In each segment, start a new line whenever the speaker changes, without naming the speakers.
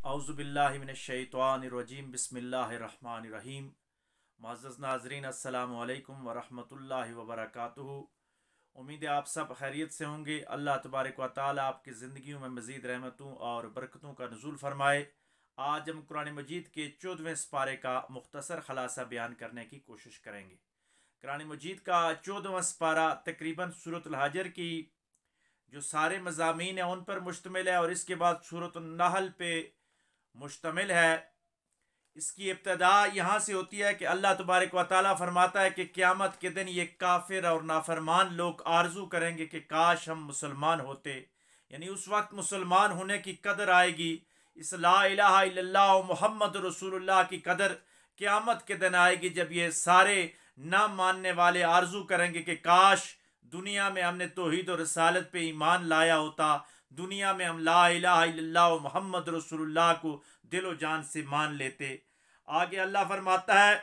औज़ुबिल्लाहिमिनश्शैतानिर्रजीम बिस्मिल्लाहिर्रहमानिर्रहीम। मुअज़्ज़ज़ नाज़रीन अस्सलामु अलैकुम वरहमतुल्लाहि वबरकातुहू। उम्मीद है आप सब खैरियत से होंगे। अल्लाह तबारक व तआला आपकी ज़िंदगियों में मज़ीद रहमतों और बरकतों का नुज़ूल फ़रमाए। आज हम कुरान मजीद के 14वें सिपारे का मुख्तसर ख़लासा बयान करने की कोशिश करेंगे। कुरान मजीद का 14वां सिपारा तकरीबन सूरत अल हजर की जो सारे मज़ामीन हैं उन पर मुश्तमिल है और इसके बाद सूरत अन-नहल पे मुश्तमिल है। इसकी इब्तदा यहाँ से होती है कि अल्लाह तबारक व तआला फरमाता है कि क़यामत के दिन ये काफिर और नाफरमान लोग आरजू करेंगे कि काश हम मुसलमान होते। यानी उस वक्त मुसलमान होने की कदर आएगी, इस ला इलाहा इल्लल्लाह मुहम्मद रसूलुल्लाह की कदर क़यामत के दिन आएगी, जब ये सारे ना मानने वाले आरजू करेंगे कि काश दुनिया में हमने तौहीद और रसालत पे ईमान लाया होता, दुनिया में हम ला इलाहा इल्लल्लाह मुहम्मद रसूलुल्लाह को दिलो जान से मान लेते। आगे अल्लाह फरमाता है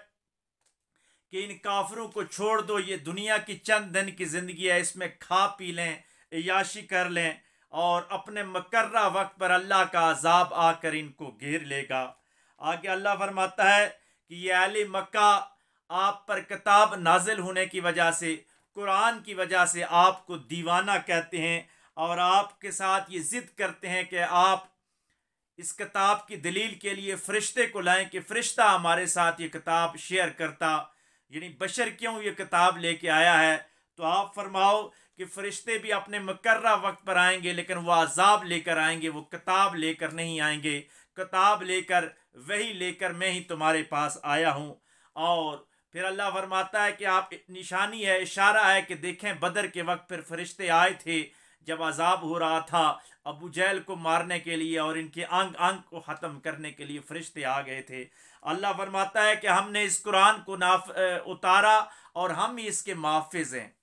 कि इन काफिरों को छोड़ दो, ये दुनिया की चंद दिन की जिंदगी है, इसमें खा पी लें, याशी कर लें और अपने मुकर्रा वक्त पर अल्लाह का अजाब आकर इनको घेर लेगा। आगे अल्लाह फरमाता है कि ये अहले मक्का आप पर किताब नाजिल होने की वजह से, कुरान की वजह से आपको दीवाना कहते हैं और आपके साथ ये जिद करते हैं कि आप इस किताब की दलील के लिए फरिश्ते को लाएं कि फरिश्ता हमारे साथ ये किताब शेयर करता, यानी बशर क्यों ये किताब लेके आया है। तो आप फरमाओ कि फरिश्ते भी अपने मुकर्रा वक्त पर आएंगे, लेकिन वो अजाब लेकर आएंगे, वो किताब लेकर नहीं आएंगे। किताब लेकर, वही लेकर मैं ही तुम्हारे पास आया हूँ। और फिर अल्लाह फरमाता है कि आप निशानी है, इशारा है कि देखें बदर के वक्त फिर फरिश्ते आए थे जब अजाब हो रहा था अबू जहल को मारने के लिए और इनके अंग अंग को ख़त्म करने के लिए फरिश्ते आ गए थे। अल्लाह फरमाता है कि हमने इस कुरान को उतारा और हम ही इसके मुहाफ़िज़ हैं।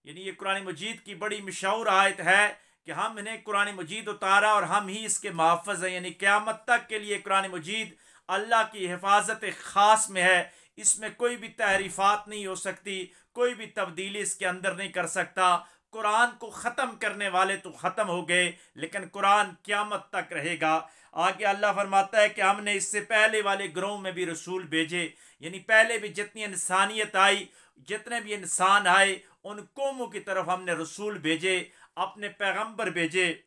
यानी ये कुरान मजीद की बड़ी मशहूर आयत है कि हमने कुरान मजीद उतारा और हम ही इसके मुहाफ़िज़ हैं। यानी क़यामत तक के लिए कुरान मजीद अल्लाह की हिफाजत ख़ास में है, इसमें कोई भी तहरीफ़ात नहीं हो सकती, कोई भी तब्दीली इसके अंदर नहीं कर सकता। कुरान को ख़त्म करने वाले तो ख़त्म हो गए, लेकिन कुरान क़यामत तक रहेगा। आगे अल्लाह फरमाता है कि हमने इससे पहले वाले ग्रोह में भी रसूल भेजे, यानी पहले भी जितनी इंसानियत आई, जितने भी इंसान आए, उन कौमों की तरफ हमने रसूल भेजे, अपने पैगंबर भेजे,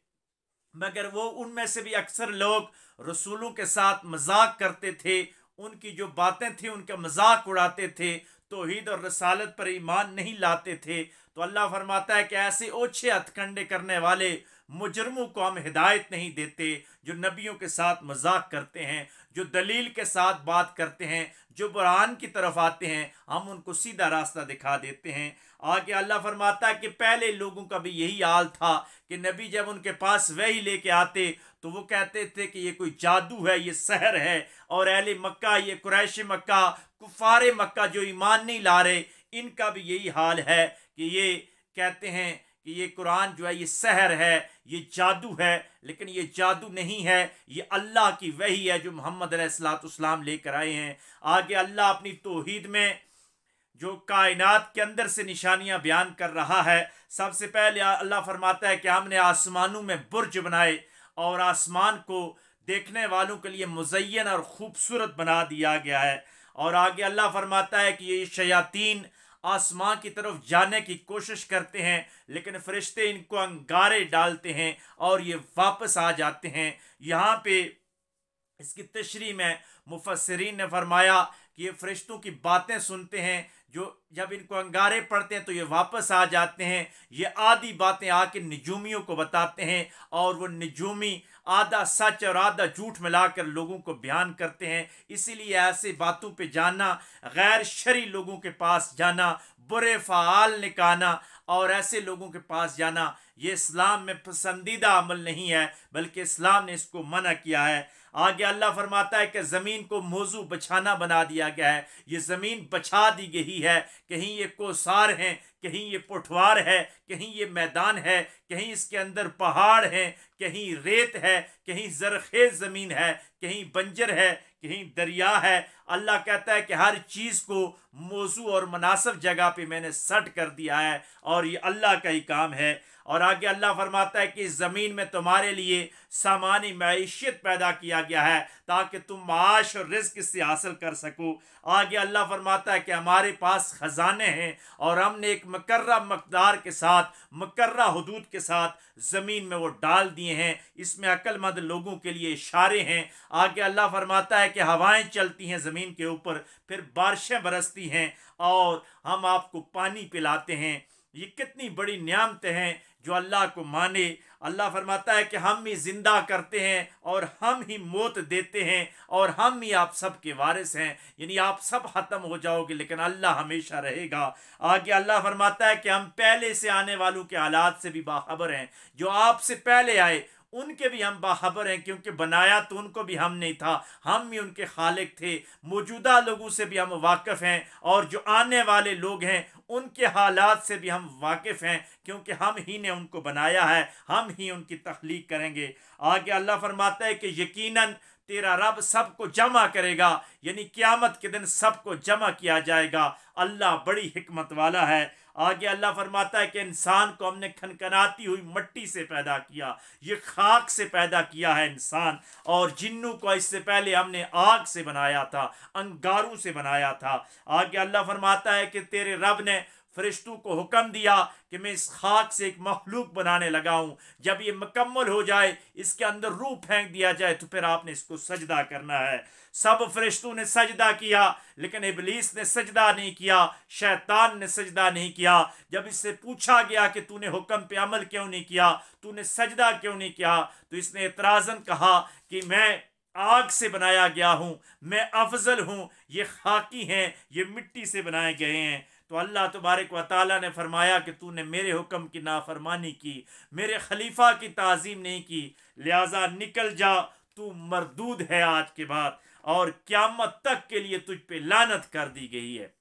मगर वो उनमें से भी अक्सर लोग रसूलों के साथ मजाक करते थे, उनकी जो बातें थी उनका मजाक उड़ाते थे, तौहीद और रसालत पर ईमान नहीं लाते थे। तो अल्लाह फरमाता है कि ऐसे ओछे हथकंडे करने वाले मुजरमों को हम हिदायत नहीं देते, जो नबियों के साथ मजाक करते हैं, जो दलील के साथ बात करते हैं, जो बुरहान की तरफ आते हैं, हम उनको सीधा रास्ता दिखा देते हैं। आगे अल्लाह फरमाता है कि पहले लोगों का भी यही हाल था कि नबी जब उनके पास वही लेके आते तो वो कहते थे कि ये कोई जादू है, ये सहर है। और अहले मक्का, ये कुरैश मक्का, कुफारे मक्का जो ईमान नहीं ला रहे, इनका भी यही हाल है कि ये कहते हैं कि ये कुरान जो है ये सहर है, ये जादू है। लेकिन ये जादू नहीं है, ये अल्लाह की वही है जो मोहम्मद अलैहिस्सलाम लेकर आए हैं। आगे अल्लाह अपनी तौहीद में जो कायनात के अंदर से निशानियां बयान कर रहा है, सबसे पहले अल्लाह फरमाता है कि हमने आसमानों में बुर्ज बनाए और आसमान को देखने वालों के लिए मुज़य्यन और खूबसूरत बना दिया गया है। और आगे अल्लाह फरमाता है कि ये शयातीन आसमां की तरफ जाने की कोशिश करते हैं, लेकिन फरिश्ते इनको अंगारे डालते हैं और ये वापस आ जाते हैं। यहाँ पे इसकी तशरीह में मुफस्सिरीन ने फरमाया कि ये फरिश्तों की बातें सुनते हैं, जो जब इनको अंगारे पड़ते हैं तो ये वापस आ जाते हैं। ये आधी बातें आके निजूमियों को बताते हैं और वो निजूमी आधा सच और आधा झूठ मिलाकर लोगों को बयान करते हैं। इसीलिए ऐसे बातों पे जाना, गैर शरी लोगों के पास जाना, बुरे फ़ाल निकालना और ऐसे लोगों के पास जाना, ये इस्लाम में पसंदीदा अमल नहीं है, बल्कि इस्लाम ने इसको मना किया है। आगे अल्लाह फरमाता है कि ज़मीन को मौजू बछाना बना दिया गया है। ये ज़मीन बछा दी गई है, कहीं ये कोसार हैं, कहीं ये पठवार है, कहीं ये मैदान है, कहीं इसके अंदर पहाड़ हैं, कहीं रेत है, कहीं ज़रखेज़ ज़मीन है, कहीं बंजर है, कहीं दरिया है। अल्लाह कहता है कि हर चीज़ को मौजू और मुनासिब जगह पे मैंने सेट कर दिया है और ये अल्लाह का ही काम है। और आगे अल्लाह फरमाता है कि इस ज़मीन में तुम्हारे लिए सामानी मैशियत पैदा किया गया है ताकि तुम माश और रिज़्क इससे हासिल कर सको। आगे अल्लाह फरमाता है कि हमारे पास ख़जाने हैं और हमने एक मुकर्रा मकदार के साथ, मुकर्रा हुदूद के साथ ज़मीन में वो डाल दिए हैं। इसमें अक्लमंद लोगों के लिए इशारे हैं। आगे अल्लाह फरमाता है कि हवाएं चलती हैं ज़मीन के ऊपर, फिर बारिशें बरसती हैं और हम आपको पानी पिलाते हैं। ये कितनी बड़ी नियामतें हैं जो अल्लाह को माने। अल्लाह फरमाता है कि हम ही जिंदा करते हैं और हम ही मौत देते हैं और हम ही आप सब के वारिस हैं, यानी आप सब ख़त्म हो जाओगे लेकिन अल्लाह हमेशा रहेगा। आगे अल्लाह फरमाता है कि हम पहले से आने वालों के हालात से भी बाखबर हैं। जो आपसे पहले आए उनके भी हम बाखबर हैं, क्योंकि बनाया तो उनको भी हम नहीं था, हम ही उनके खालिक थे। मौजूदा लोगों से भी हम वाकिफ़ हैं और जो आने वाले लोग हैं उनके हालात से भी हम वाकिफ़ हैं, क्योंकि हम ही ने उनको बनाया है, हम ही उनकी तख्लीक करेंगे। आगे अल्लाह फरमाता है कि यकीनन तेरा रब सबको जमा करेगा, यानी क़यामत के दिन सबको जमा किया जाएगा। अल्लाह बड़ी हिकमत वाला है। आगे अल्लाह फरमाता है कि इंसान को हमने खनखनाती हुई मिट्टी से पैदा किया, ये खाक से पैदा किया है इंसान। और जिन्नों को इससे पहले हमने आग से बनाया था, अंगारों से बनाया था। आगे अल्लाह फरमाता है कि तेरे रब ने फरिश्तों को हुक्म दिया कि मैं इस खाक से एक मखलूक बनाने लगा हूँ, जब ये मुकम्मल हो जाए, इसके अंदर रूह फेंक दिया जाए तो फिर आपने इसको सजदा करना है। सब फरिश्तों ने सजदा किया लेकिन इबलीस ने सजदा नहीं किया, शैतान ने सजदा नहीं किया। जब इससे पूछा गया कि तूने हुक्म पे अमल क्यों नहीं किया, तूने सजदा क्यों नहीं किया, तो इसने एतराज़न कहा कि मैं आग से बनाया गया हूँ, मैं अफजल हूँ, ये खाकी हैं, ये मिट्टी से बनाए गए हैं। तो अल्लाह तबारक व तआला ने फरमाया कि तूने मेरे हुक्म की नाफरमानी की, मेरे खलीफा की ताज़ीम नहीं की, लिहाजा निकल जा, तू मरदूद है आज के बाद और क़यामत तक के लिए तुझ पे लानत कर दी गई है।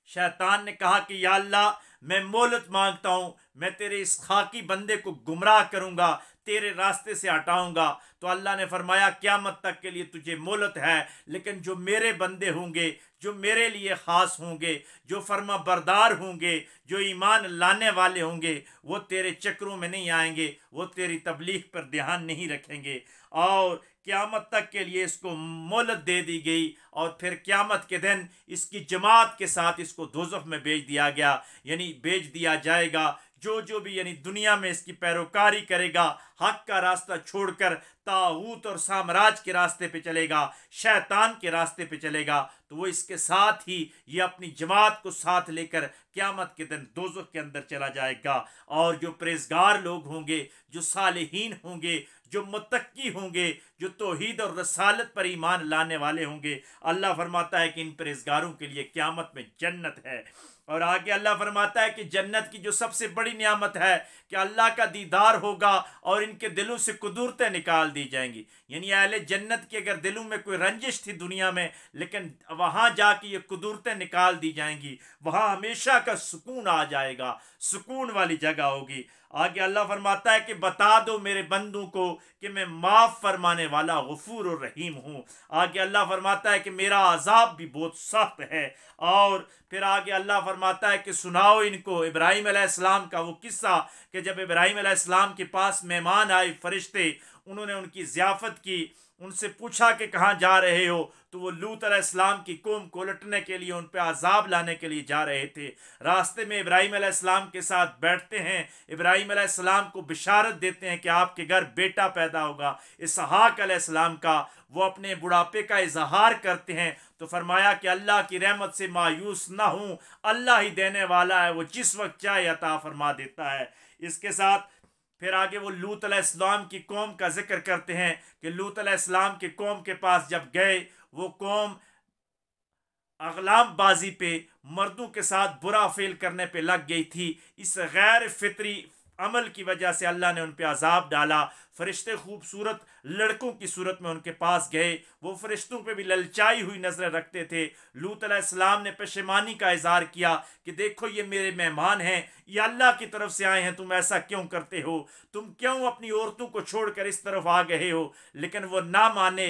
शैतान ने कहा कि या अल्लाह, मैं मोहलत मांगता हूँ, मैं तेरे इस खाकी बंदे को गुमराह करूँगा, तेरे रास्ते से हटाऊंगा। तो अल्लाह ने फरमाया क़यामत तक के लिए तुझे मोहलत है, लेकिन जो मेरे बंदे होंगे, जो मेरे लिए ख़ास होंगे, जो फर्मा बरदार होंगे, जो ईमान लाने वाले होंगे, वो तेरे चक्रों में नहीं आएंगे, वो तेरी तबलीग पर ध्यान नहीं रखेंगे। और क़यामत तक के लिए इसको मोहलत दे दी गई और फिर क़यामत के दिन इसकी जमात के साथ इसको दोज़ख में भेज दिया गया, यानी भेज दिया जाएगा। जो भी यानी दुनिया में इसकी पैरोकारी करेगा, हक का रास्ता छोड़कर ताऊत और साम्राज्य के रास्ते पे चलेगा, शैतान के रास्ते पे चलेगा, तो वो इसके साथ ही ये अपनी जमात को साथ लेकर क़यामत के दिन दोज़ख के अंदर चला जाएगा। और जो परहेज़गार लोग होंगे, जो सालिहीन होंगे, जो मुत्तकी होंगे, जो तौहीद और रसालत पर ईमान लाने वाले होंगे, अल्लाह फरमाता है कि इन परहेज़गारों के लिए क़यामत में जन्नत है। और आगे अल्लाह फरमाता है कि जन्नत की जो सबसे बड़ी नियामत है कि अल्लाह का दीदार होगा और इनके दिलों से कुदूरतें निकाल दी जाएंगी। यानी अहले जन्नत के अगर दिलों में कोई रंजिश थी दुनिया में, लेकिन वहाँ जाके ये कुदूरतें निकाल दी जाएंगी, वहाँ हमेशा का सुकून आ जाएगा, सुकून वाली जगह होगी। आगे अल्लाह फरमाता है कि बता दो मेरे बंदों को कि मैं माफ़ फरमाने वाला गफूर और रहीम हूँ। आगे अल्लाह फरमाता है कि मेरा अजाब भी बहुत सख्त है। और फिर आगे अल्लाह फरमाता है कि सुनाओ इनको इब्राहीम अलैहिस्सलाम का वो किस्सा कि जब इब्राहीम अलैहिस्सलाम के पास मेहमान आए फरिश्ते, उन्होंने उनकी ज़ियाफ़त की, उनसे पूछा कि कहाँ जा रहे हो, तो वो लूत अलैहिस्सलाम की कौम को लटने के लिए, उन पर अजाब लाने के लिए जा रहे थे। रास्ते में इब्राहीम अलैहिस्सलाम के साथ बैठते हैं, इब्राहीम अलैहिस्सलाम को बिशारत देते हैं कि आपके घर बेटा पैदा होगा, इसहाक अलैहिस्सलाम का। वो अपने बुढ़ापे का इजहार करते हैं, तो फरमाया कि अल्लाह की रहमत से मायूस ना हूँ, अल्लाह ही देने वाला है, वो जिस वक्त चाहे अता फरमा देता है। इसके साथ फिर आगे वो लूत अलैहिस्सलाम की कौम का जिक्र करते हैं कि लूत अलैहिस्सलाम की कौम के पास जब गए, वो कौम अगलाम बाजी पे, मर्दों के साथ बुरा फेल करने पे लग गई थी। इस गैर फितरी अमल की वजह से अल्लाह ने उन पर अजाब डाला। फरिश्ते खूबसूरत लड़कों की सूरत में उनके पास गए, वो फरिश्तों पे भी ललचाई हुई नजरें रखते थे। लूत अलैहिस्सलाम ने पेशेमानी का इजहार किया कि देखो ये मेरे मेहमान हैं, ये अल्लाह की तरफ से आए हैं, तुम ऐसा क्यों करते हो, तुम क्यों अपनी औरतों को छोड़कर इस तरफ आ गए हो। लेकिन वो ना माने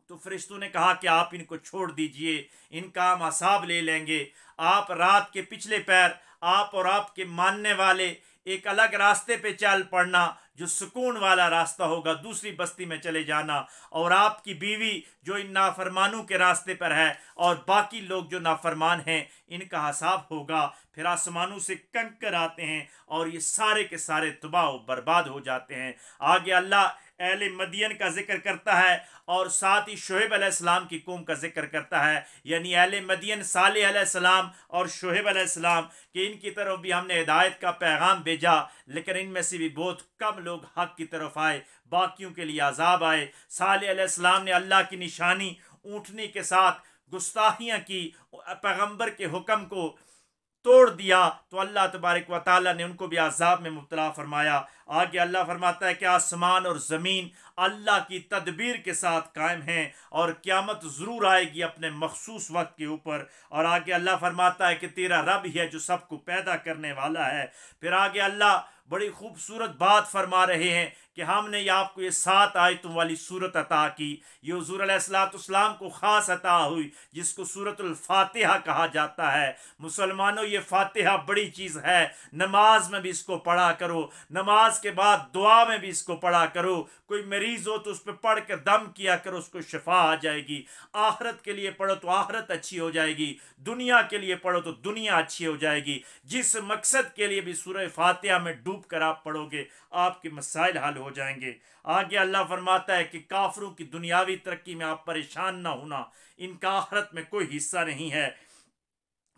तो फरिश्तों ने कहा कि आप इनको छोड़ दीजिए, इनका हम हिसाब ले लेंगे। आप रात के पिछले पैर आप और आपके मानने वाले एक अलग रास्ते पे चल पड़ना जो सुकून वाला रास्ता होगा, दूसरी बस्ती में चले जाना, और आपकी बीवी जो इन नाफरमानों के रास्ते पर है और बाकी लोग जो नाफरमान हैं इनका हिसाब होगा। फिर आसमानों से कंकर आते हैं और ये सारे के सारे तबाह बर्बाद हो जाते हैं। आगे अल्लाह अहले मदियन का जिक्र करता है और साथ ही शुएब अलैहिस्सलाम की कौम का जिक्र करता है, यानी अहले मदियन सालेह अलैहिस्सलाम और शुएब अलैहिस्सलाम कि इनकी तरफ भी हमने हिदायत का पैगाम भेजा, लेकिन इनमें से भी बहुत कम लोग हक की तरफ आए, बाकियों के लिए अजाब आए। सालेह अलैहिस्सलाम ने अल्लाह की निशानी ऊँटनी के साथ गुस्ताखियाँ की, पैगम्बर के हुक्म को तोड़ दिया तो अल्लाह तबारक व तआला ने उनको भी अजाब में मुब्तला फरमाया। आगे अल्लाह फरमाता है कि आसमान और ज़मीन अल्लाह की तदबीर के साथ कायम हैं और क़यामत ज़रूर आएगी अपने मखसूस वक्त के ऊपर। और आगे अल्लाह फरमाता है कि तेरा रब ही है जो सबको पैदा करने वाला है। फिर आगे अल्लाह बड़ी खूबसूरत बात फरमा रहे हैं कि हमने ये आपको ये 7 आयतों वाली सूरत अता की, ये हुज़ूर अलैहिस्सलाम को ख़ास अता हुई, जिसको सूरतुल फातिहा कहा जाता है। मुसलमानों, ये फातिहा बड़ी चीज़ है, नमाज में भी इसको पढ़ा करो, नमाज के बाद दुआ में भी इसको पढ़ा करो। कोई मरीज़ हो तो उस पर पढ़ कर दम किया करो, उसको शिफा आ जाएगी। आखिरत के लिए पढ़ो तो आखिरत अच्छी हो जाएगी, दुनिया के लिए पढ़ो तो दुनिया अच्छी हो जाएगी। जिस मकसद के लिए भी सूरह फातिहा में डूब कर आप पढ़ोगे, आपके मसाइल हल हो जाएंगे। आगे अल्लाह फरमाता है कि काफिरों की दुनियावी तरक्की में आप परेशान ना होना, इनका आखिरत में कोई हिस्सा नहीं है।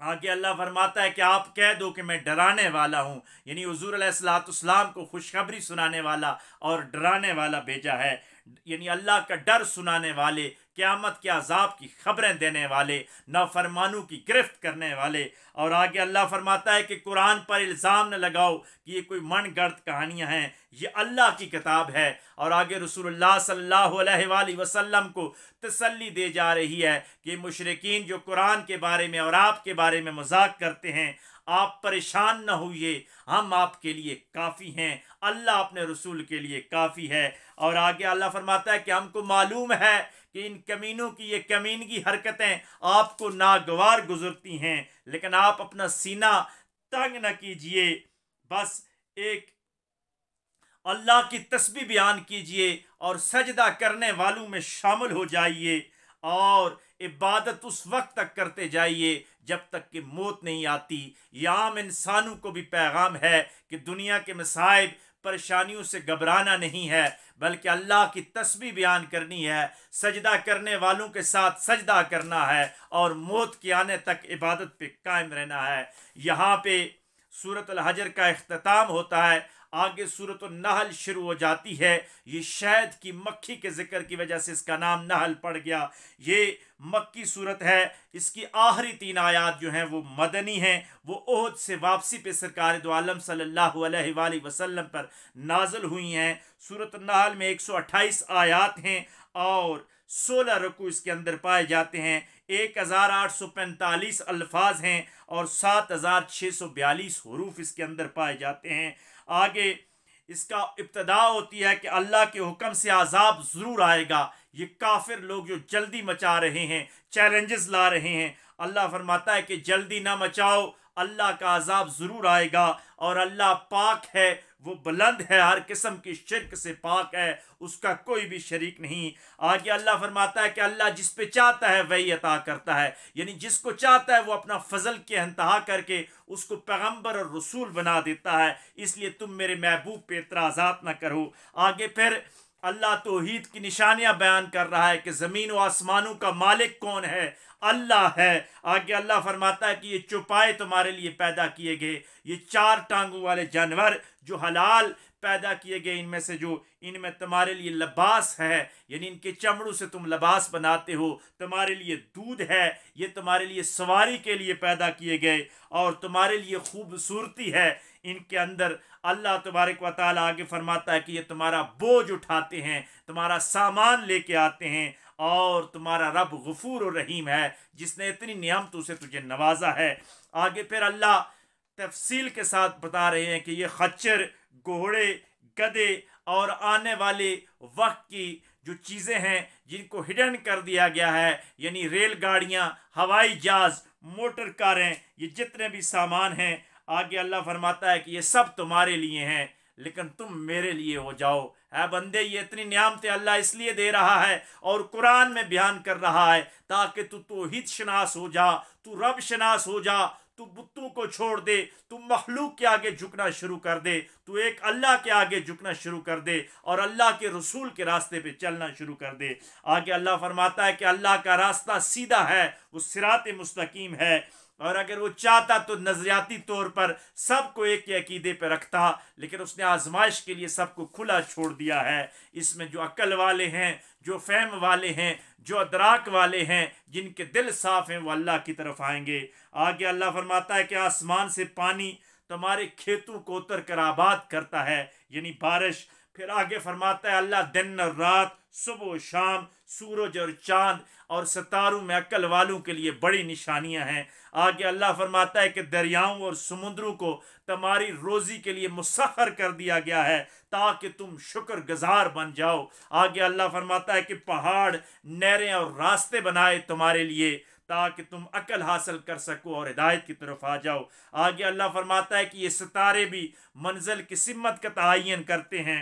आगे अल्लाह फरमाता है कि आप कह दो कि मैं डराने वाला हूँ, यानी हुज़ूर अलैहिस्सलाम को खुशखबरी सुनाने वाला और डराने वाला भेजा है, यानी अल्लाह का डर सुनाने वाले, क़यामत के अजाब की खबरें देने वाले, नाफरमानों की गिरफ्त करने वाले। और आगे अल्लाह फरमाता है कि कुरान पर इल्ज़ाम न लगाओ कि ये कोई मनगढ़ंत कहानियाँ हैं, ये अल्लाह की किताब है। और आगे रसूलुल्लाह सल्लल्लाहु अलैहि वसल्लम को तसल्ली दे जा रही है कि मुशरिकीन जो कुरान के बारे में और आपके बारे में मजाक करते हैं, आप परेशान न होइए, हम आपके लिए काफ़ी हैं, अल्लाह अपने रसूल के लिए काफ़ी है। और आगे अल्लाह फरमाता है कि हमको मालूम है कि इन कमीनों की ये कमीनगी हरकतें आपको नागवार गुजरती हैं, लेकिन आप अपना सीना तंग न कीजिए, बस एक अल्लाह की तस्बीह बयान कीजिए और सजदा करने वालों में शामिल हो जाइए और इबादत उस वक्त तक करते जाइए जब तक कि मौत नहीं आती। ये आम इंसानों को भी पैगाम है कि दुनिया के मसाइब परेशानियों से घबराना नहीं है, बल्कि अल्लाह की तस्बीह बयान करनी है, सजदा करने वालों के साथ सजदा करना है और मौत के आने तक इबादत पे कायम रहना है। यहाँ पे सूरत अल हजर का इख्तिताम होता है, आगे सूरत नहल शुरू हो जाती है। ये शहद की मक्खी के जिक्र की वजह से इसका नाम नहल पड़ गया। ये मक्की सूरत है, इसकी आखिरी 3 आयात जो हैं वो मदनी हैं, वो ओहद से वापसी पे सरकार दो आलम सल्लल्लाहु अलैहि वसल्लम पर नाजल हुई हैं। सूरत नहल में 128 आयात हैं और 16 रुकू इसके अंदर पाए जाते हैं। 1845 अल्फाज हैं और 7642 हरूफ इसके अंदर पाए जाते हैं। आगे इसका इब्तदा होती है कि अल्लाह के हुक्म से अजाब ज़रूर आएगा। ये काफिर लोग जो जल्दी मचा रहे हैं, चैलेंजेस ला रहे हैं, अल्लाह फरमाता है कि जल्दी ना मचाओ, अल्लाह का अजाब ज़रूर आएगा और अल्लाह पाक है, वो बुलंद है, हर किस्म की शिरक से पाक है, उसका कोई भी शरीक नहीं। आगे अल्लाह फरमाता है कि अल्लाह जिस पे चाहता है वही अता करता है, यानी जिसको चाहता है वो अपना फजल के इंतहा करके उसको पैगंबर और रसूल बना देता है। इसलिए तुम मेरे महबूब पे एतराज़ात न करो। आगे फिर अल्लाह तौहीद की निशानियां बयान कर रहा है कि ज़मीन व आसमानों का मालिक कौन है, अल्लाह है। आगे अल्लाह फरमाता है कि ये चौपाए तुम्हारे लिए पैदा किए गए, ये 4 टांगों वाले जानवर जो हलाल पैदा किए गए इनमें से जो इनमें तुम्हारे लिए लिबास है, यानी इनके चमड़ों से तुम लिबास बनाते हो, तुम्हारे लिए दूध है, ये तुम्हारे लिए सवारी के लिए पैदा किए गए, और तुम्हारे लिए खूबसूरती है इनके अंदर। अल्लाह तबारक व तआला आगे फरमाता है कि ये तुम्हारा बोझ उठाते हैं, तुम्हारा सामान लेके आते हैं, और तुम्हारा रब गफूर और रहीम है जिसने इतनी नियामतों से तुझे नवाजा है। आगे फिर अल्लाह तफसील के साथ बता रहे हैं कि ये खच्चर, घोड़े, गधे और आने वाले वक्त की जो चीज़ें हैं जिनको हिडन कर दिया गया है, यानी रेलगाड़ियाँ, हवाई जहाज, मोटर कारें, ये जितने भी सामान हैं, आगे अल्लाह फरमाता है कि ये सब तुम्हारे लिए हैं, लेकिन तुम मेरे लिए हो जाओ। है बंदे, ये इतनी नियामतें अल्लाह इसलिए दे रहा है और कुरान में बयान कर रहा है ताकि तू तौहीद शनास हो जा, तू रब शनास हो जा, तू बुतों को छोड़ दे, तू मखलूक के आगे झुकना शुरू कर दे, तू एक अल्लाह के आगे झुकना शुरू कर दे और अल्लाह के रसूल के रास्ते पे चलना शुरू कर दे। आगे अल्लाह फरमाता है कि अल्लाह का रास्ता सीधा है, वो सिरात मुस्तकीम है, और अगर वो चाहता तो नजरियाती तौर पर सबको एक ही अकीदे पर रखता, लेकिन उसने आजमाइश के लिए सबको खुला छोड़ दिया है। इसमें जो अक्ल वाले हैं, जो फहम वाले हैं, जो अदराक वाले हैं, जिनके दिल साफ हैं, वो अल्लाह की तरफ आएंगे। आगे अल्लाह फरमाता है कि आसमान से पानी तुम्हारे खेतों को उतर कर आबाद करता है, यानी बारिश। फिर आगे फरमाता है अल्लाह दिन और रात, सुबह शाम, सूरज और चांद और सितारों में अक्ल वालों के लिए बड़ी निशानियां हैं। आगे अल्लाह फरमाता है कि दरियाओं और समुद्रों को तुम्हारी रोजी के लिए मुसख्खर कर दिया गया है ताकि तुम शुक्र गुजार बन जाओ। आगे अल्लाह फरमाता है कि पहाड़, नहरें और रास्ते बनाए तुम्हारे लिए ताकि तुम अकल हासिल कर सको और हिदायत की तरफ आ जाओ। आगे अल्लाह फरमाता है कि ये सितारे भी मंजिल की सिमत का तयन करते हैं।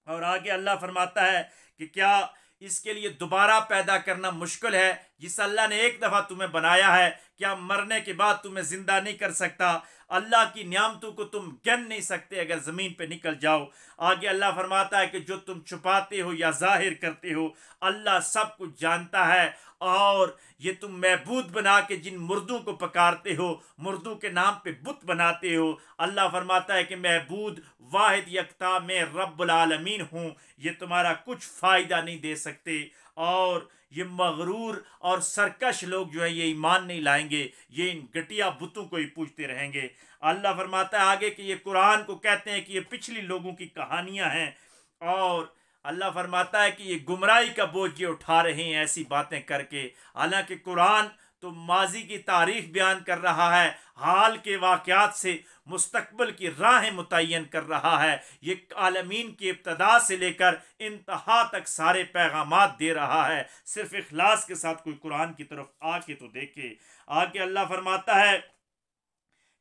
और आगे अल्लाह फरमाता है कि क्या इसके लिए दोबारा पैदा करना मुश्किल है? जिस अल्लाह ने एक दफ़ा तुम्हें बनाया है, क्या मरने के बाद तुम्हें ज़िंदा नहीं कर सकता? अल्लाह की नियामतों को तुम गिन नहीं सकते अगर ज़मीन पे निकल जाओ। आगे अल्लाह फरमाता है कि जो तुम छुपाते हो या जाहिर करते हो, अल्लाह सब कुछ जानता है। और ये तुम महबूद बना के जिन मुर्दों को पकारते हो, मुर्दों के नाम पे बुत बनाते हो, अल्लाह फरमाता है कि महबूद वाहिद यकता मैं रब्बुल आलमीन हूँ, ये तुम्हारा कुछ फ़ायदा नहीं दे सकते। और ये मगरूर और सरकश लोग जो है ये ईमान नहीं लाएंगे, ये इन घटिया बुतों को ही पूछते रहेंगे। अल्लाह फरमाता है आगे कि ये कुरान को कहते हैं कि ये पिछली लोगों की कहानियां हैं, और अल्लाह फरमाता है कि ये गुमराही का बोझ ये उठा रहे हैं ऐसी बातें करके। हालांकि कुरान तो माजी की तारीख बयान कर रहा है, हाल के वाक़यात से मुस्तकबिल की राहें मुतय्यन कर रहा है। ये आलमीन की इब्तदा से लेकर इंतहा तक सारे पैगामात दे रहा है। सिर्फ इखलास के साथ कोई कुरान की तरफ आके तो देखे। आगे अल्लाह फरमाता है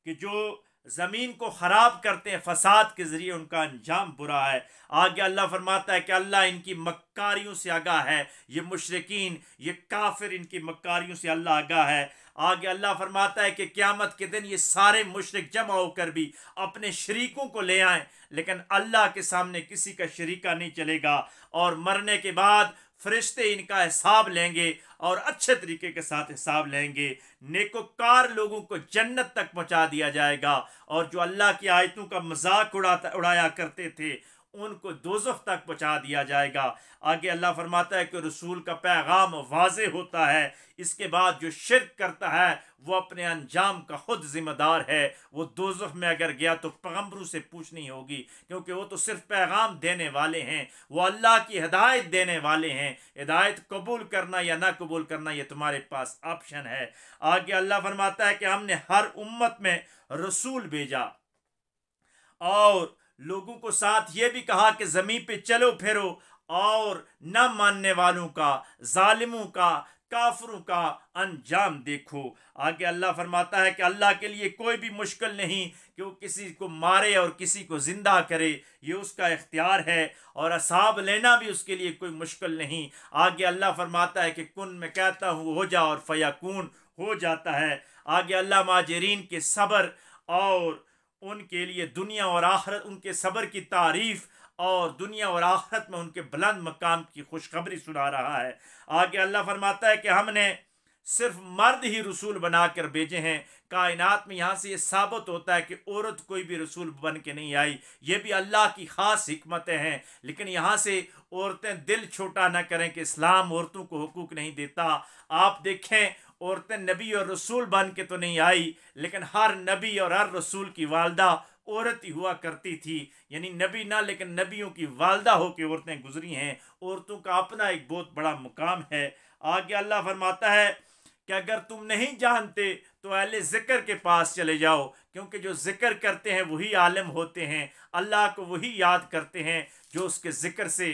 कि जो ज़मीन को ख़राब करते हैं फसाद के ज़रिए, उनका अंजाम बुरा है। आगे अल्लाह फरमाता है कि अल्लाह इनकी मक्कारियों से आगाह है, ये मुशरिकीन, ये काफिर, इनकी मक्कारियों से अल्लाह आगाह है। आगे अल्लाह फरमाता है कि क़यामत के दिन ये सारे मुशरिक जमा होकर भी अपने शरीकों को ले आएँ, लेकिन अल्लाह के सामने किसी का शरीका नहीं चलेगा, और मरने के बाद फरिश्ते इनका हिसाब लेंगे और अच्छे तरीके के साथ हिसाब लेंगे। नेकोकार लोगों को जन्नत तक पहुंचा दिया जाएगा, और जो अल्लाह की आयतों का मजाक उड़ाया करते थे उनको दोज़ख तक पहुंचा दिया जाएगा। आगे अल्लाह फरमाता है कि रसूल का पैगाम वाज़े होता है, इसके बाद जो शिर्क करता है वो अपने अंजाम का खुद जिम्मेदार है। वो दोज़ख में अगर गया तो पैगंबरों से पूछनी होगी, क्योंकि वो तो सिर्फ पैगाम देने वाले हैं, वो अल्लाह की हिदायत देने वाले हैं। हिदायत कबूल करना या ना कबूल करना ये तुम्हारे पास ऑप्शन है। आगे अल्लाह फरमाता है कि हमने हर उम्मत में रसूल भेजा और लोगों को साथ ये भी कहा कि ज़मीन पे चलो फिरो और न मानने वालों का, जालिमों का, काफरों का अंजाम देखो। आगे अल्लाह फरमाता है कि अल्लाह के लिए कोई भी मुश्किल नहीं कि वो किसी को मारे और किसी को ज़िंदा करे, ये उसका इख्तियार है, और असाब लेना भी उसके लिए कोई मुश्किल नहीं। आगे अल्लाह फरमाता है कि कुन मैं कहता हूँ हो जा और फयाकून हो जाता है। आगे अल्लाह माजरीन के सब्र और उनके लिए दुनिया और आखिरत, उनके सब्र की तारीफ़ और दुनिया और आखिरत में उनके बुलंद मकाम की खुशखबरी सुना रहा है। आगे अल्लाह फरमाता है कि हमने सिर्फ मर्द ही रसूल बनाकर भेजे हैं। कायनात में यहाँ से ये साबित होता है कि औरत कोई भी रसूल बन के नहीं आई, ये भी अल्लाह की ख़ास हिकमतें हैं। लेकिन यहाँ से औरतें दिल छोटा ना करें कि इस्लाम औरतों को हुकूक नहीं देता। आप देखें, औरतें नबी और रसूल बन के तो नहीं आई, लेकिन हर नबी और हर रसूल की वालदा औरत ही हुआ करती थी। यानी नबी ना, लेकिन नबियों की वालदा होकर औरतें गुजरी हैं। औरतों का अपना एक बहुत बड़ा मुकाम है। आगे अल्लाह फरमाता है कि अगर तुम नहीं जानते तो अहले ज़िक्र के पास चले जाओ, क्योंकि जो ज़िक्र करते हैं वही आलिम होते हैं। अल्लाह को वही याद करते हैं जो उसके ज़िक्र से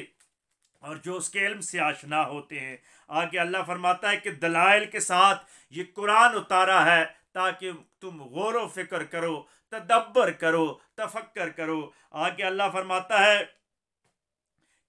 और जो उसके इल्म से आशना होते हैं। आगे अल्लाह फरमाता है कि दलाइल के साथ ये कुरान उतारा है ताकि तुम गौर व फिक्र करो, तदब्बर करो, तफक्कर करो। आगे अल्लाह फरमाता है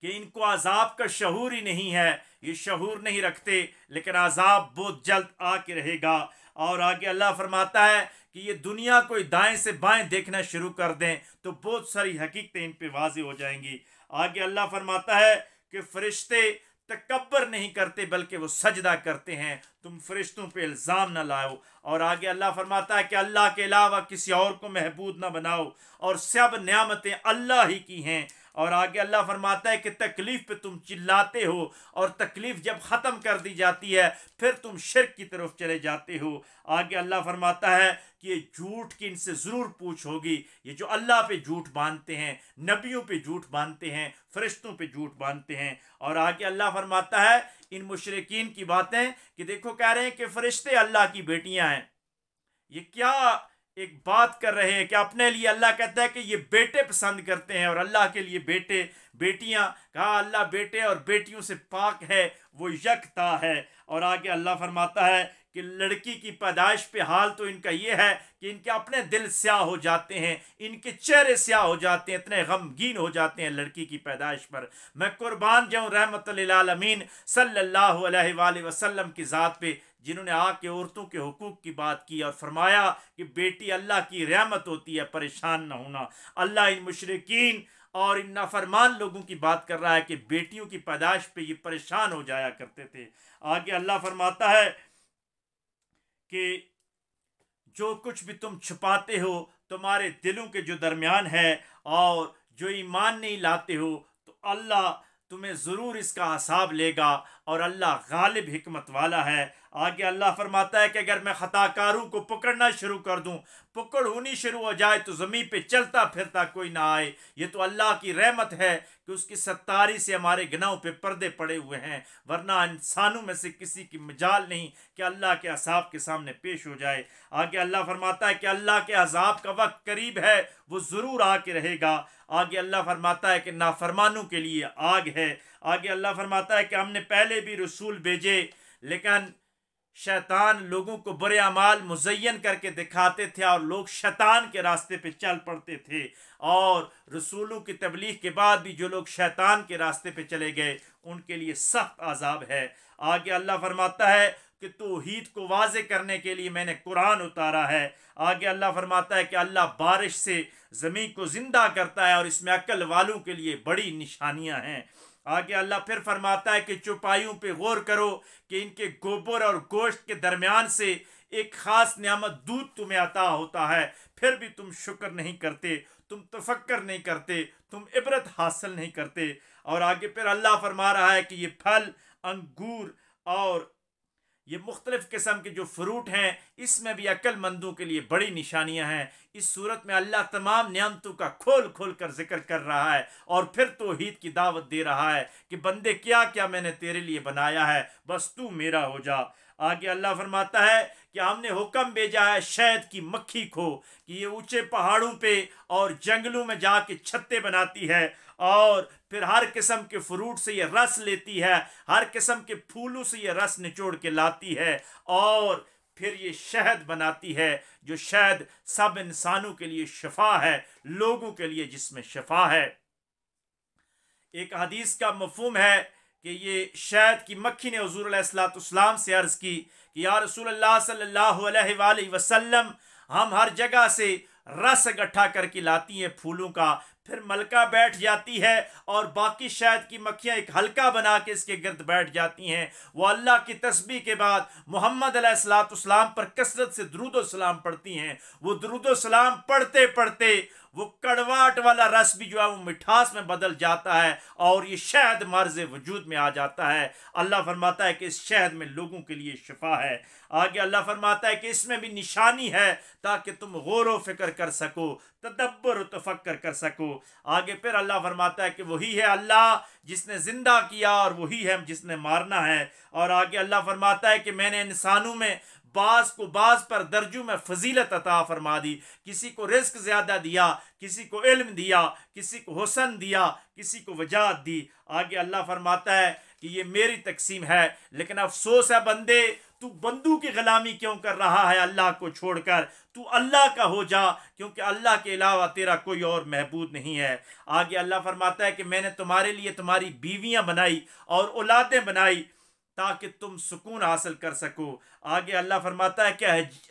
कि इनको अजाब का शऊर ही नहीं है, ये शऊर नहीं रखते, लेकिन अजाब बहुत जल्द आके रहेगा। और आगे अल्लाह फरमाता है कि ये दुनिया को दाएं से बाएं देखना शुरू कर दें तो बहुत सारी हकीकतें इन पे वाज़ेह हो जाएंगी। आगे अल्लाह फरमाता है कि फरिश्ते तकब्बर नहीं करते बल्कि वो सजदा करते हैं, तुम फरिश्तों पे इल्ज़ाम ना लाओ। और आगे अल्लाह फरमाता है कि अल्लाह के अलावा किसी और को महबूद ना बनाओ, और सब नियामतें अल्लाह ही की हैं। और आगे अल्लाह फरमाता है कि तकलीफ पे तुम चिल्लाते हो और तकलीफ जब ख़त्म कर दी जाती है फिर तुम शिर्क की तरफ चले जाते हो। आगे अल्लाह फरमाता है कि ये झूठ की इनसे ज़रूर पूछ होगी, ये जो अल्लाह पे झूठ बांधते हैं, नबियों पे झूठ बांधते हैं, फरिश्तों पे झूठ बांधते हैं। और आगे अल्लाह फरमाता है इन मुशरिकीन की बातें कि देखो, कह रहे हैं कि फरिश्ते अल्लाह की बेटियां हैं। ये क्या एक बात कर रहे हैं कि अपने लिए अल्लाह कहता है कि ये बेटे पसंद करते हैं और अल्लाह के लिए बेटे बेटियां। कहा अल्लाह बेटे और बेटियों से पाक है, वो यकता है। और आगे अल्लाह फरमाता है कि लड़की की पैदाइश पे हाल तो इनका ये है कि इनके अपने दिल स्याह हो जाते हैं, इनके चेहरे स्याह हो जाते हैं, इतने गमगीन हो जाते हैं लड़की की पैदाइश पर। मैं कुर्बान जाऊँ रहमतुल लिल आलमीन सल्लल्लाहु अलैहि वसल्लम की ज़ात पे, जिन्होंने आके औरतों के हुकूक की बात की और फरमाया कि बेटी अल्लाह की रहमत होती है, परेशान ना होना। अल्लाह इन मुशरिकीन और इन नाफरमान लोगों की बात कर रहा है कि बेटियों की पैदाइश पे ये परेशान हो जाया करते थे। आगे अल्लाह फरमाता है कि जो कुछ भी तुम छुपाते हो तुम्हारे दिलों के जो दरमियान है और जो ईमान नहीं लाते हो, तो अल्लाह तुम्हें ज़रूर इसका हिसाब लेगा और अल्लाह गालिब हिकमत वाला है। आगे अल्लाह फरमाता है कि अगर मैं ख़ताकारों को पकड़ना शुरू कर दूं, पकड़ होनी शुरू हो जाए तो ज़मीन पे चलता फिरता कोई ना आए, ये तो अल्लाह की रहमत है कि उसकी सत्तारी से हमारे गुनाहों पे पर्दे पड़े हुए हैं, वरना इंसानों में से किसी की मजाल नहीं कि अल्लाह के अज़ाब के सामने पेश हो जाए। आगे अल्लाह फरमाता है कि अल्लाह के अज़ाब का वक्त करीब है, वो ज़रूर आके रहेगा। आगे अल्लाह फरमाता है कि नाफरमानों के लिए आग है। आगे अल्लाह फरमाता है कि हमने पहले भी रसूल भेजे, लेकिन शैतान लोगों को बुरे अमाल मुज़य्यन करके दिखाते थे और लोग शैतान के रास्ते पे चल पड़ते थे। और रसूलों की तबलीग के बाद भी जो लोग शैतान के रास्ते पे चले गए उनके लिए सख्त अजाब है। आगे अल्लाह फरमाता है कि तौहीद को वाज़े करने के लिए मैंने कुरान उतारा है। आगे अल्लाह फरमाता है कि अल्लाह बारिश से ज़मीन को ज़िंदा करता है और इसमें अक्ल वालों के लिए बड़ी निशानियां हैं। आगे अल्लाह फिर फरमाता है कि चौपाइयों पे गौर करो कि इनके गोबर और गोश्त के दरमियान से एक ख़ास नियामत दूध तुम्हें अता होता है, फिर भी तुम शुक्र नहीं करते, तुम तफक्कर नहीं करते, तुम इबरत हासिल नहीं करते। और आगे फिर अल्लाह फरमा रहा है कि ये फल, अंगूर और ये मुख्तलिफ़ किस्म के जो फ्रूट हैं इसमें भी अक्लमंदों के लिए बड़ी निशानियां हैं। इस सूरत में अल्लाह तमाम नियामतों का खोल खोल कर जिक्र कर रहा है और फिर तौहीद की दावत दे रहा है कि बंदे क्या क्या मैंने तेरे लिए बनाया है, बस तू मेरा हो जा। आगे अल्लाह फरमाता है कि हमने हुक्म भेजा है शहद की मक्खी को कि ये ऊंचे पहाड़ों पे और जंगलों में जाके छत्ते बनाती है और फिर हर किस्म के फ्रूट से ये रस लेती है, हर किस्म के फूलों से ये रस निचोड़ के लाती है और फिर ये शहद बनाती है, जो शहद सब इंसानों के लिए शिफा है, लोगों के लिए जिसमें शिफा है। एक हदीस का मफहूम है कि ये शहद की मक्खी ने हुज़ूर अलैहिस्सलाम से अर्ज़ की कि या रसूलल्लाह सल्लल्लाहु अलैहि वसल्लम, हम हर जगह से रस इकट्ठा करके लाती हैं फूलों का, फिर मलका बैठ जाती है और बाकी शहद की मक्खियाँ एक हल्का बना के इसके गिर्द बैठ जाती हैं। वो अल्लाह की तस्बीह के बाद मोहम्मद अलैहिस्सलाम पर कसरत से दुरूद सलाम पढ़ती हैं। वो दुरूद सलाम पढ़ते पढ़ते वो कड़वाहट वाला रस भी जो है वो मिठास में बदल जाता है और ये शहद मर्ज वजूद में आ जाता है। अल्लाह फरमाता है कि इस शहद में लोगों के लिए शिफा है। आगे अल्लाह फरमाता है कि इसमें भी निशानी है ताकि तुम गौर व फिक्र कर सको, तदब्बर व तफक्कर कर सको। आगे फिर अल्लाह फरमाता है कि वही है अल्लाह जिसने जिंदा किया और वही है जिसने मारना है। और आगे अल्लाह फरमाता है कि मैंने इंसानों में बाज को बाज पर दर्जों में फजीलत अता फरमा दी। किसी को रिस्क ज़्यादा दिया, किसी को इल्म दिया, किसी को हुस्न दिया, किसी को वजाहत दी। आगे अल्लाह फरमाता है कि ये मेरी तकसीम है, लेकिन अफसोस है बंदे तू बंदू की ग़ुलामी क्यों कर रहा है अल्लाह को छोड़कर। तू अल्लाह का हो जा, क्योंकि अल्लाह के अलावा तेरा कोई और महबूद नहीं है। आगे अल्लाह फरमाता है कि मैंने तुम्हारे लिए तुम्हारी बीवियाँ बनाई और औलादें बनाई ताकि तुम सुकून हासिल कर सको। आगे अल्लाह फरमाता है कि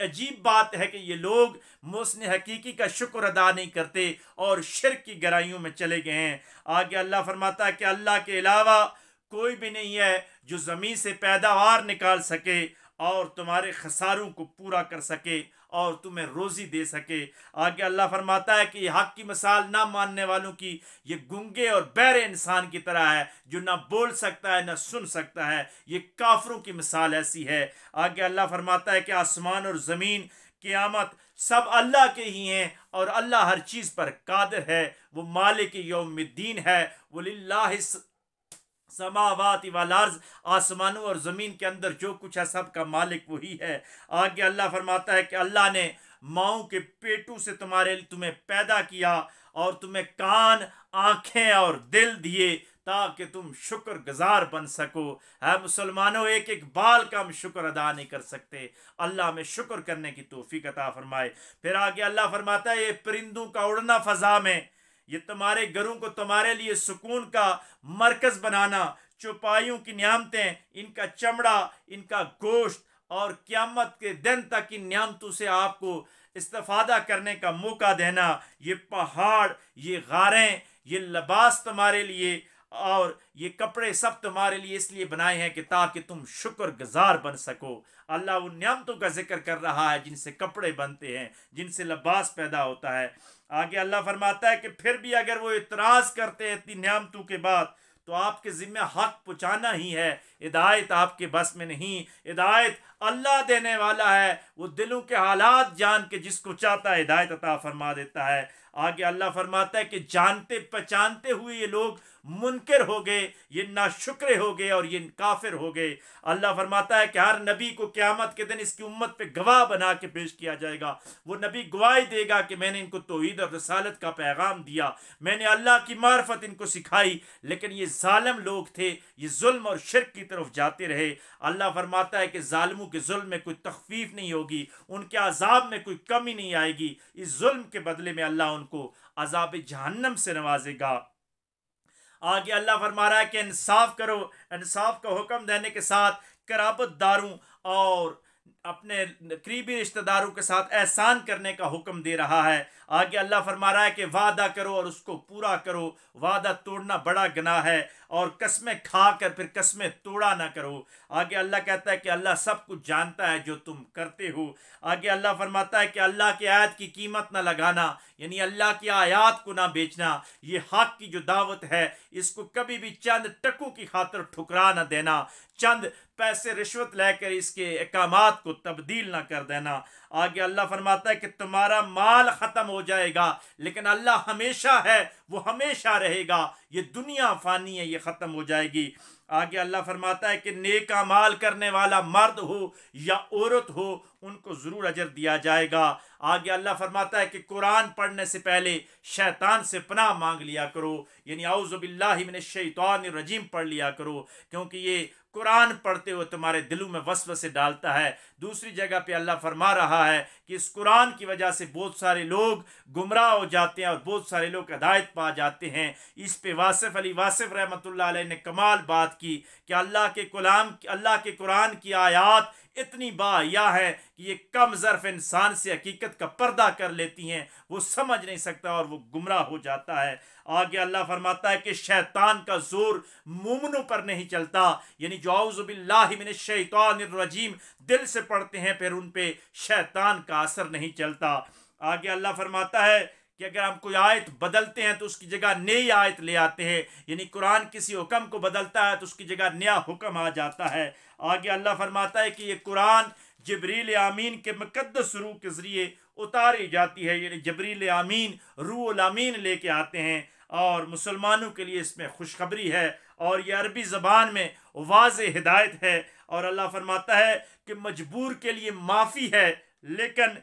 अजीब बात है कि ये लोग मुहसिन हकीकी का शुक्र अदा नहीं करते और शिर्क की गहराइयों में चले गए हैं। आगे अल्लाह फरमाता है कि अल्लाह के अलावा कोई भी नहीं है जो ज़मीन से पैदावार निकाल सके और तुम्हारे खसारों को पूरा कर सके और तुम्हें रोज़ी दे सके। आगे अल्लाह फरमाता है कि हक़ की मिसाल ना मानने वालों की ये गूंगे और बहरे इंसान की तरह है जो ना बोल सकता है ना सुन सकता है। ये काफरों की मिसाल ऐसी है। आगे अल्लाह फरमाता है कि आसमान और ज़मीन क़यामत सब अल्लाह के ही हैं और अल्लाह हर चीज़ पर कादिर है। वो मालिक यौमिद्दीन है। वलिल्लाहि समावाति वल अर्ज़, आसमानों और ज़मीन के अंदर जो कुछ है सब का मालिक वही है। आगे अल्लाह फरमाता है कि अल्लाह ने माओं के पेटों से तुम्हें पैदा किया और तुम्हें कान, आँखें और दिल दिए ताकि तुम शुक्रगुजार बन सको। है मुसलमानों, एक एक बाल का हम शुक्र अदा नहीं कर सकते। अल्लाह हमें शुक्र करने की तौफीक अता फरमाए। फिर आगे अल्लाह फरमाता है ये परिंदों का उड़ना फ़ज़ा में, ये तुम्हारे घरों को तुम्हारे लिए सुकून का मरकज़ बनाना, चौपाइयों की नियामतें, इनका चमड़ा, इनका गोश्त और क़यामत के दिन तक इन नियामतों से आपको इस्तिफ़ादा करने का मौका देना। ये पहाड़, ये गारें, ये लिबास तुम्हारे लिए और ये कपड़े सब तुम्हारे लिए इसलिए बनाए हैं कि ताकि तुम शुक्रगुजार बन सको। अल्लाह उन नियामतों का जिक्र कर रहा है जिनसे कपड़े बनते हैं, जिनसे लिबास पैदा होता है। आगे अल्लाह फरमाता है कि फिर भी अगर वो इतराज़ करते हैं इतनी नियामतों के बाद तो आपके ज़िम्मे हक़ पहुँचाना ही है। हिदायत आपके बस में नहीं, हिदायत अल्लाह देने वाला है। वो दिलों के हालात जान के जिसको चाहता है हिदायत अता फरमा देता है। आगे अल्लाह फरमाता है कि जानते पहचानते हुए ये लोग मुनकर हो गए, ये नाशुक्रे हो गए और ये काफिर हो गए। अल्लाह फरमाता है कि हर नबी को क़यामत के दिन इसकी उम्मत पे गवाह बना के पेश किया जाएगा। वो नबी गवाही देगा कि मैंने इनको तौहीद और रसालत का पैगाम दिया, मैंने अल्लाह की मार्फत इनको सिखाई, लेकिन ये जालिम लोग थे, ये जुल्म और शिर्क की तरफ जाते रहे। अल्लाह फरमाता है कि जालिमों के जुल्म में कोई तखफीफ नहीं होगी, उनके अजाब में कोई कमी नहीं आएगी। इस जुल्म के बदले में अल्लाह उनको अजाब जहन्नम से नवाजेगा। आगे अल्लाह फरमा रहा है कि इंसाफ करो। इंसाफ का हुक्म देने के साथ कराबतदारों और अपने करीबी रिश्तेदारों के साथ एहसान करने का हुक्म दे रहा है। आगे अल्लाह फरमा रहा है कि वादा करो और उसको पूरा करो। वादा तोड़ना बड़ा गुनाह है और कस्में खाकर फिर कस्में तोड़ा ना करो। आगे अल्लाह कहता है कि अल्लाह सब कुछ जानता है जो तुम करते हो। आगे अल्लाह फरमाता है कि अल्लाह की आयत की कीमत ना लगाना, यानी अल्लाह की आयात को ना बेचना। ये हक की जो दावत है इसको कभी भी चंद टकों की खातिर ठुकरा ना देना, चंद पैसे रिश्वत लेकर इसके अहकामात को तब्दील ना कर देना। आगे अल्लाह फरमाता है कि तुम्हारा माल ख़त्म हो जाएगा लेकिन अल्लाह हमेशा है, वो हमेशा रहेगा। ये दुनिया फ़ानी है, ये ख़त्म हो जाएगी। आगे अल्लाह फरमाता है कि नेक अमाल करने वाला मर्द हो या औरत हो उनको ज़रूर अजर दिया जाएगा। आगे अल्लाह फरमाता है कि कुरान पढ़ने से पहले शैतान से पनाह मांग लिया करो, यानी औज़ु बिल्लाहि मिनश शैतानिर रजीम पढ़ लिया करो, क्योंकि ये कुरान पढ़ते हुए तुम्हारे दिलों में वसवसे डालता है। दूसरी जगह पे अल्लाह फरमा रहा है कि इस कुरान की वजह से बहुत सारे लोग गुमराह हो जाते हैं और बहुत सारे लोग हिदायत पा जाते हैं। इस पे वासिफ अली वासिफ रहमतुल्लाह अलैह ने कमाल बात की कि अल्लाह के कुरान की आयात इतनी बाहिया है कि ये कम ज़र्फ इंसान से हकीकत का पर्दा कर लेती हैं, वो समझ नहीं सकता और वो गुमराह हो जाता है। आगे अल्लाह फरमाता है कि शैतान का जोर मोमिनों पर नहीं चलता, यानी जो औज़ु बिल्लाहि मिनश शैतानिर रजीम दिल से पढ़ते हैं फिर उन पे शैतान का असर नहीं चलता। आगे अल्लाह फरमाता है कि अगर हम कोई आयत बदलते हैं तो उसकी जगह नई आयत ले आते हैं, यानी कुरान किसी हुक्म को बदलता है तो उसकी जगह नया हुक्म आ जाता है। आगे अल्लाह फरमाता है कि ये कुरान जिब्रील आमीन के मुकद्दस रूह के ज़रिए उतारी जाती है, यानी जिब्रील आमीन रूहुल अमीन लेके आते हैं और मुसलमानों के लिए इसमें खुशखबरी है और ये अरबी ज़बान में वाज़े हिदायत है। और अल्लाह फरमाता है कि मजबूर के लिए माफ़ी है, लेकिन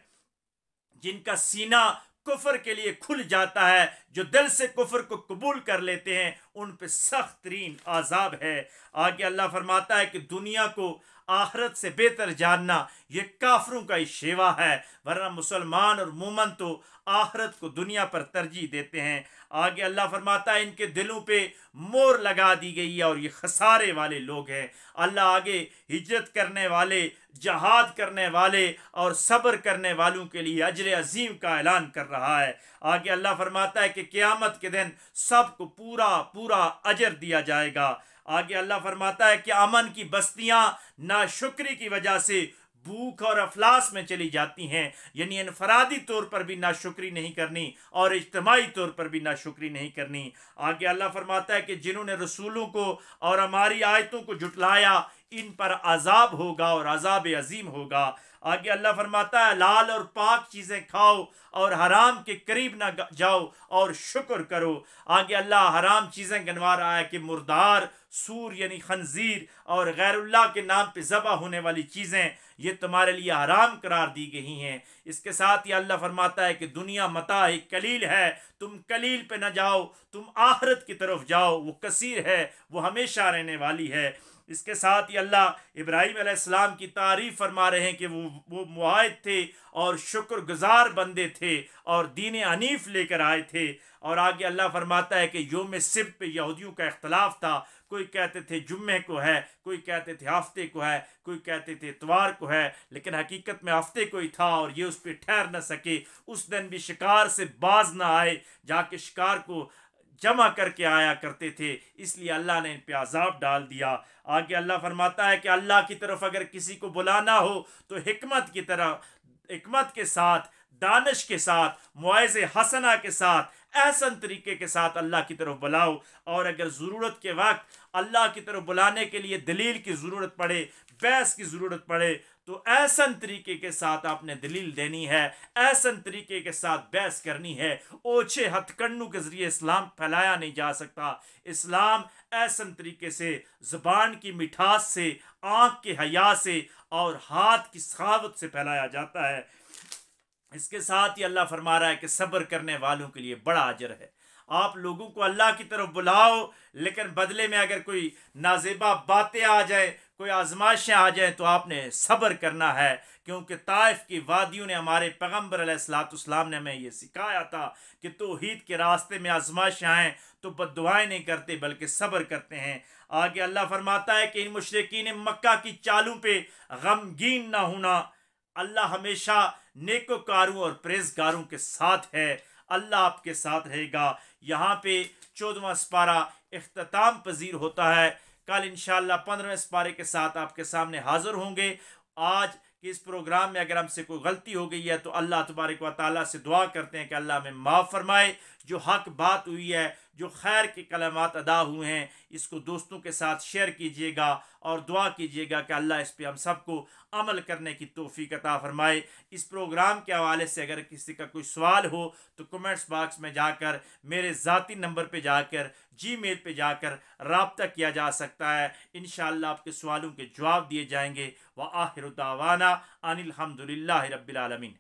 जिनका सीना कुफर के लिए खुल जाता है, जो दिल से कुफर को कबूल कर लेते हैं, उन पे सख्त तरीन आज़ाब है। आगे अल्लाह फरमाता है कि दुनिया को आखिरत से बेहतर जानना ये काफरों का ही शेवा है, वरना मुसलमान और मोमन तो आखिरत को दुनिया पर तरजीह देते हैं। आगे अल्लाह फरमाता है इनके दिलों पे मोर लगा दी गई है और ये खसारे वाले लोग हैं। अल्लाह आगे हिजरत करने वाले, जहाद करने वाले और सब्र करने वालों के लिए अजर अजीम का ऐलान कर रहा है। आगे अल्लाह फरमाता है कि क़यामत के दिन सबको पूरा पूरा अजर दिया जाएगा। आगे अल्लाह फरमाता है कि अमन की बस्तियां नाशुक्री की वजह से भूख और अफलास में चली जाती हैं, यानी इनफरादी तौर पर भी नाशुक्री नहीं करनी और इज्तमाही तौर पर भी नाशुक्री नहीं करनी। आगे अल्लाह फरमाता है कि जिन्होंने रसूलों को और हमारी आयतों को जुटलाया इन पर अजाब होगा और अजाब अजीम होगा। आगे अल्लाह फरमाता है लाल और पाक चीज़ें खाओ और हराम के करीब ना जाओ और शुक्र करो। आगे अल्लाह हराम चीज़ें गिनवा रहा है कि मुर्दार, सूर यानी खंजीर और गैरुल्लाह के नाम पे ज़बह होने वाली चीज़ें ये तुम्हारे लिए हराम करार दी गई हैं। इसके साथ ही अल्लाह फरमाता है कि दुनिया मता एक कलील है, तुम कलील पे न जाओ, तुम आखिरत की तरफ जाओ, वो कसीर है, वो हमेशा रहने वाली है। इसके साथ ही अल्लाह इब्राहीम अलैहिस्सलाम की तारीफ़ फरमा रहे हैं कि वो मुआहिद थे और शुक्रगुजार बंदे थे और दीन हनीफ लेकर आए थे। और आगे अल्लाह फरमाता है कि योम सिब्त पे यहूदियों का इख्तलाफ था, कोई कहते थे जुम्मे को है, कोई कहते थे हफ्ते को है, कोई कहते थे इतवार को है, लेकिन हकीकत में हफ्ते को ही था और ये उस पर ठहर न सके। उस दिन भी शिकार से बाज ना आए, जाके शिकार को जमा करके आया करते थे, इसलिए अल्लाह ने इन पे अजाब डाल दिया। आगे अल्लाह फरमाता है कि अल्लाह की तरफ अगर किसी को बुलाना हो तो हिकमत की तरह, हिकमत के साथ, दानिश के साथ, मुआज़े हसना के साथ, एहसन तरीके के साथ अल्लाह की तरफ बुलाओ। और अगर ज़रूरत के वक्त अल्लाह की तरफ बुलाने के लिए दलील की ज़रूरत पड़े, बहस की ज़रूरत पड़े, तो ऐसन तरीके के साथ आपने दलील देनी है, ऐसन तरीके के साथ बहस करनी है। ओछे हथकंडों के ज़रिए इस्लाम फैलाया नहीं जा सकता। इस्लाम ऐसन तरीके से ज़बान की मिठास से, आँख के हया से और हाथ की सखावत से फैलाया जाता है। इसके साथ ही अल्लाह फरमा रहा है कि सब्र करने वालों के लिए बड़ा अजर है। आप लोगों को अल्लाह की तरफ बुलाओ, लेकिन बदले में अगर कोई नाजेबा बातें आ जाए, कोई आजमाइशें आ जाए, तो आपने सब्र करना है, क्योंकि ताइफ की वादियों ने हमारे पैगम्बर अलैहिस्सलाम ने हमें ये सिखाया था कि तौहीद के रास्ते में आजमाइशें आएँ तो बद्दुआएं नहीं करते बल्कि सब्र करते हैं। आगे अल्लाह फरमाता है कि इन मुशरिकीन मक्का की चालों पे गमगीन ना होना, अल्लाह हमेशा नेकोकारों और परहेज़गारों के साथ है, अल्लाह आपके साथ रहेगा। यहाँ पे 14वां स्पारा इख्तिताम पजीर होता है। कल इंशाअल्लाह 15वें स्पारे के साथ आपके सामने हाज़िर होंगे। आज कि इस प्रोग्राम में अगर हमसे कोई गलती हो गई है तो अल्लाह तबारक व तआला से दुआ करते हैं कि अल्लाह हमें माफ़ फरमाए। जो हक बात हुई है, जो खैर के कलमात अदा हुए हैं, इसको दोस्तों के साथ शेयर कीजिएगा और दुआ कीजिएगा कि अल्लाह इस पर हम सबको अमल करने की तौफीक अता फरमाए। इस प्रोग्राम के हवाले से अगर किसी का कोई सवाल हो तो कमेंट्स बॉक्स में जाकर, मेरे ज़ाती नंबर पे जाकर, जीमेल पे जाकर रब्ता किया जा सकता है। इंशाअल्लाह आपके सवालों के जवाब दिए जाएंगे। व आखिर दावाना अनिल हम्दुलिल्लाहि रब्बिल आलमीन।